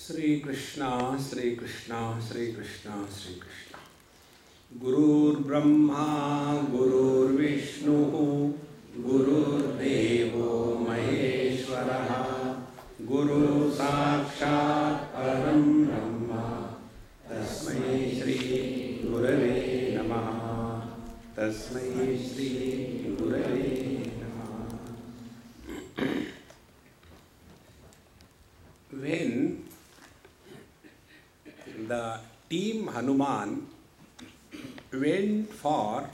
Sri Krishna, Sri Krishna, Sri Krishna, Sri Krishna. Gurur Brahma, Gurur Vishnu, Gurur Devo Maheshwaraha, Guru Sakshat Param Brahma, Tasmai Shri Gurave Namaha, Tasmai Shri Gurave Namaha. When the team Hanuman went for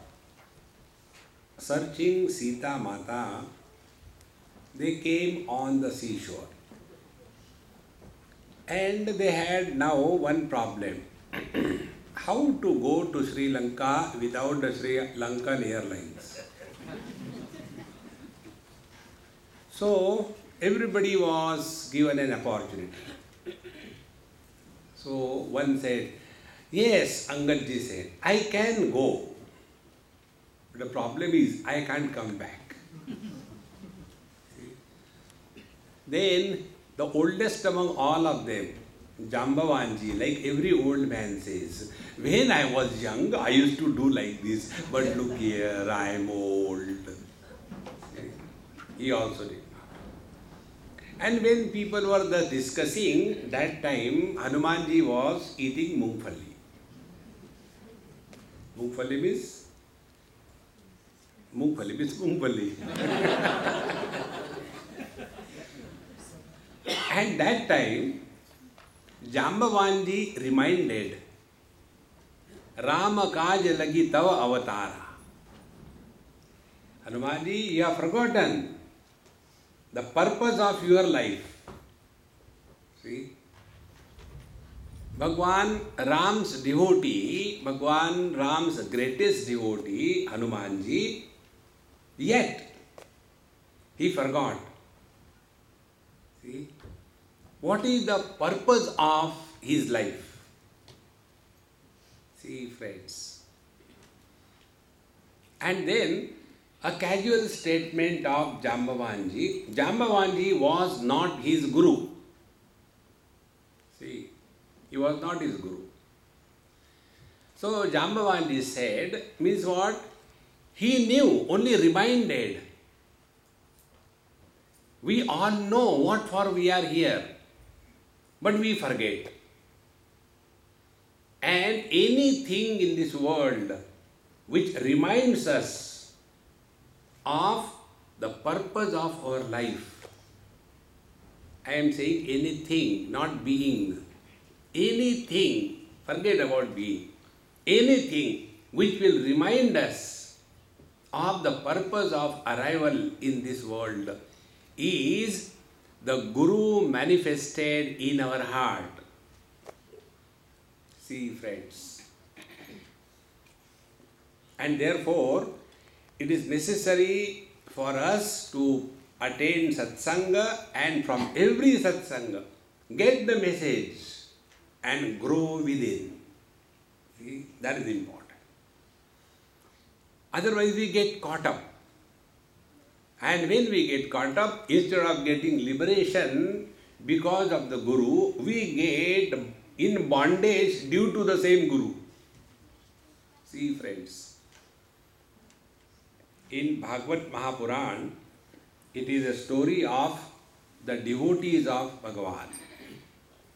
searching Sita Mata, they came on the seashore. And they had now one problem. How to go to Sri Lanka without the Sri Lankan Airlines? So everybody was given an opportunity. So one said, yes, Angadji said, I can go. The problem is, I can't come back. Then, the oldest among all of them, Jambavanji, like every old man says, when I was young, I used to do like this, but look here, I am old. He also did. And when people were discussing, that time Hanumanji was eating mungfali. Mungfali means? Mungfali means mungfali. And that time, Jambavanji reminded, Rama kaj lagi tava avatara. Hanumanji, you have forgotten the purpose of your life. See? Bhagwan Ram's devotee, Bhagwan Ram's greatest devotee, Hanumanji, yet he forgot. See? What is the purpose of his life? See, friends. And then a casual statement of Jambavanji. Jambavanji was not his guru. See, he was not his guru. So Jambavanji said, means what? He knew, only reminded. We all know what for we are here, but we forget. And anything in this world which reminds us of the purpose of our life. I am saying anything, not being. Anything, forget about being. Anything which will remind us of the purpose of arrival in this world is the Guru manifested in our heart. See, friends. And therefore, it is necessary for us to attain satsanga and from every satsanga get the message and grow within. See, that is important. Otherwise we get caught up. And when we get caught up, instead of getting liberation because of the Guru, we get in bondage due to the same Guru. See, friends. In Bhagavad Mahapuran, it is a story of the devotees of Bhagavan.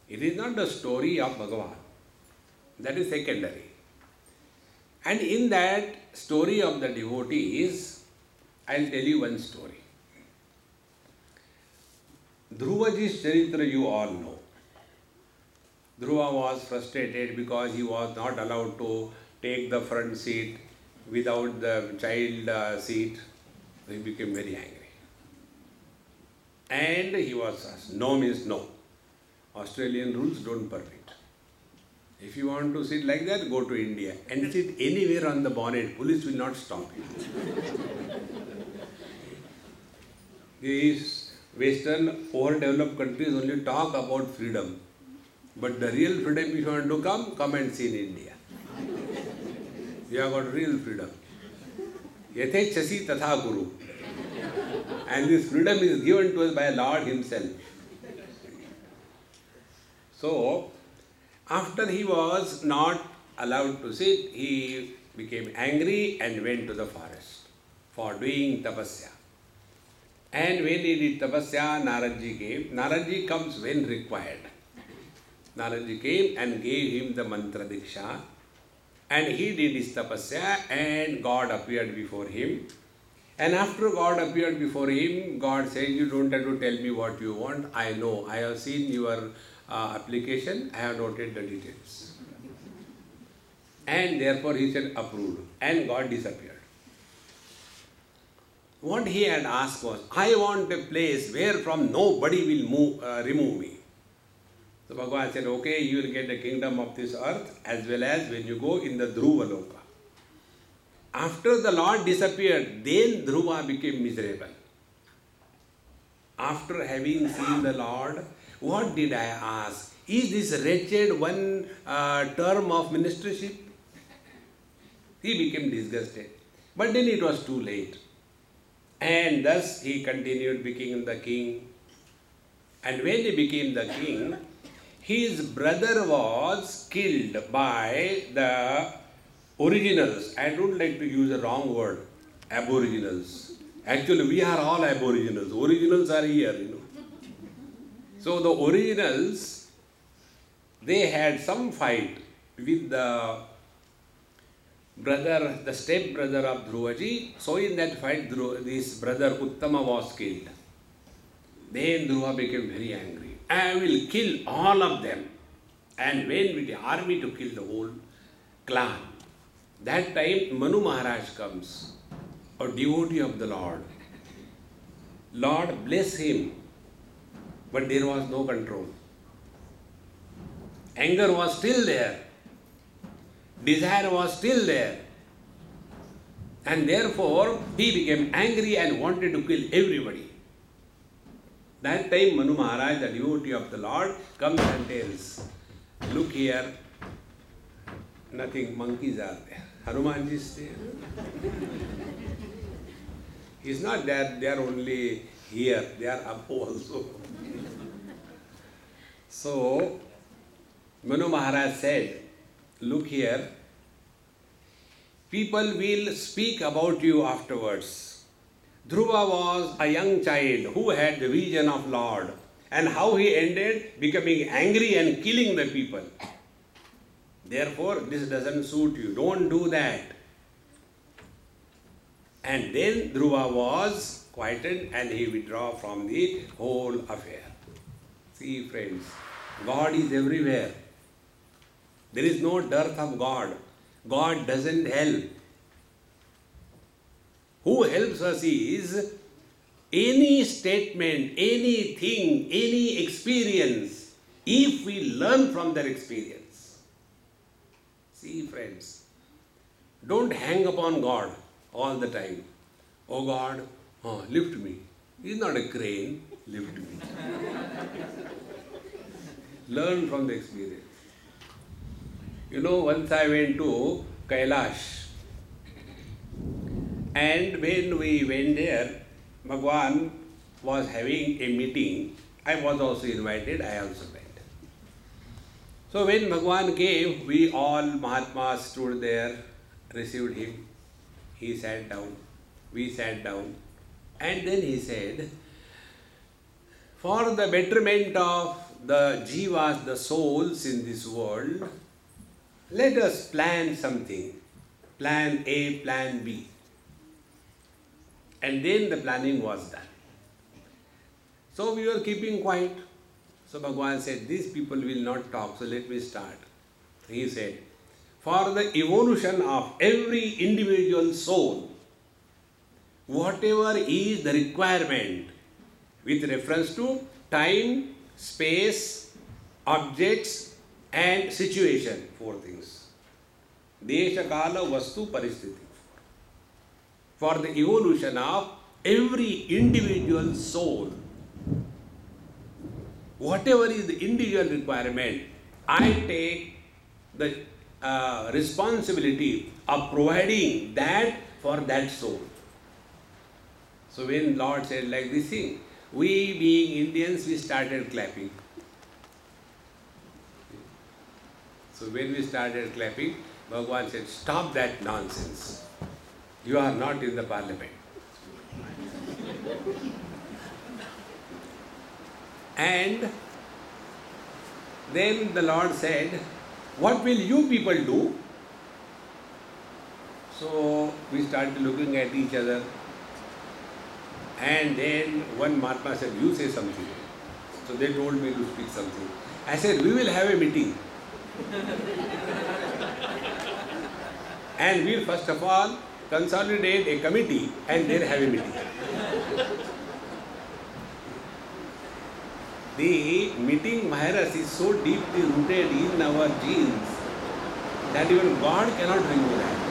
It is not the story of Bhagavan. That is secondary. And in that story of the devotees, I will tell you one story. Dhruvaji's Charitra you all know. Dhruva was frustrated because he was not allowed to take the front seat without the child seat. He became very angry. And he was asked, no means no. Australian rules don't permit. If you want to sit like that, go to India and sit anywhere on the bonnet. Police will not stop you. These Western overdeveloped countries only talk about freedom. But the real freedom, if you want to come and see in India. You have got real freedom. Yatechasi tatha guru. And this freedom is given to us by Lord Himself. So, after he was not allowed to sit, he became angry and went to the forest for doing tapasya. And when he did tapasya, Naradji came. Naradji comes when required. Naradji came and gave him the mantra diksha. And he did his tapasya and God appeared before him. And after God appeared before him, God said, you don't have to tell me what you want. I know. I have seen your application. I have noted the details. And therefore he said, approved. And God disappeared. What he had asked was, I want a place where from nobody will remove me. So Bhagavan said, okay, you will get the kingdom of this earth as well as when you go in the Dhruva Loka. After the Lord disappeared, then Dhruva became miserable. After having seen the Lord, what did I ask? Is this wretched one term of ministership? He became disgusted. But then it was too late. And thus he continued becoming the king. And when he became the king, his brother was killed by the originals. I don't like to use a wrong word, aboriginals. Actually, we are all aboriginals. Originals are here, So the originals, they had some fight with the brother, the step brother of Dhruvaji. So in that fight, this brother Uttama was killed. Then Dhruva became very angry. I will kill all of them and went with the army to kill the whole clan. That time Manu Maharaj comes, a devotee of the Lord. Lord bless him, but there was no control. Anger was still there. Desire was still there. And therefore, he became angry and wanted to kill everybody. That time, Manu Maharaj, the devotee of the Lord, comes and tells, look here, nothing, monkeys are there. Hanumanji is there. He's not there, they are only here, they are up also. So, Manu Maharaj said, look here, people will speak about you afterwards. Dhruva was a young child who had the vision of Lord, and how he ended becoming angry and killing the people. Therefore, this doesn't suit you. Don't do that. And then Dhruva was quieted and he withdrew from the whole affair. See, friends, God is everywhere. There is no dearth of God. God doesn't help. Who helps us is any statement, anything, any experience, if we learn from their experience. See, friends, don't hang upon God all the time. Oh God, lift me. He's not a crane, lift me. Learn from the experience. Once I went to Kailash. And when we went there, Bhagwan was having a meeting. I was also invited, I also went. So when Bhagwan came, we all Mahatmas stood there, received him. He sat down, we sat down. And then he said, for the betterment of the jivas, the souls in this world, let us plan something. Plan A, plan B. And then the planning was done. So we were keeping quiet. So Bhagwan said, these people will not talk, so let me start. He said, for the evolution of every individual soul, whatever is the requirement with reference to time, space, objects and situation, 4 things. Desha, Kala, Vastu, Paristhiti. For the evolution of every individual soul, whatever is the individual requirement, I take the responsibility of providing that for that soul. So when Lord said like this thing, we being Indians, we started clapping. So when we started clapping, Bhagwan said, "Stop that nonsense. You are not in the parliament." And then the Lord said, "What will you people do?" So we started looking at each other. And then one Mahatma said, "You say something." So they told me to speak something. I said, "We will have a meeting. And we'll first of all consolidate a committee and then have a meeting." The meeting virus is so deeply rooted in our genes that even God cannot remove that.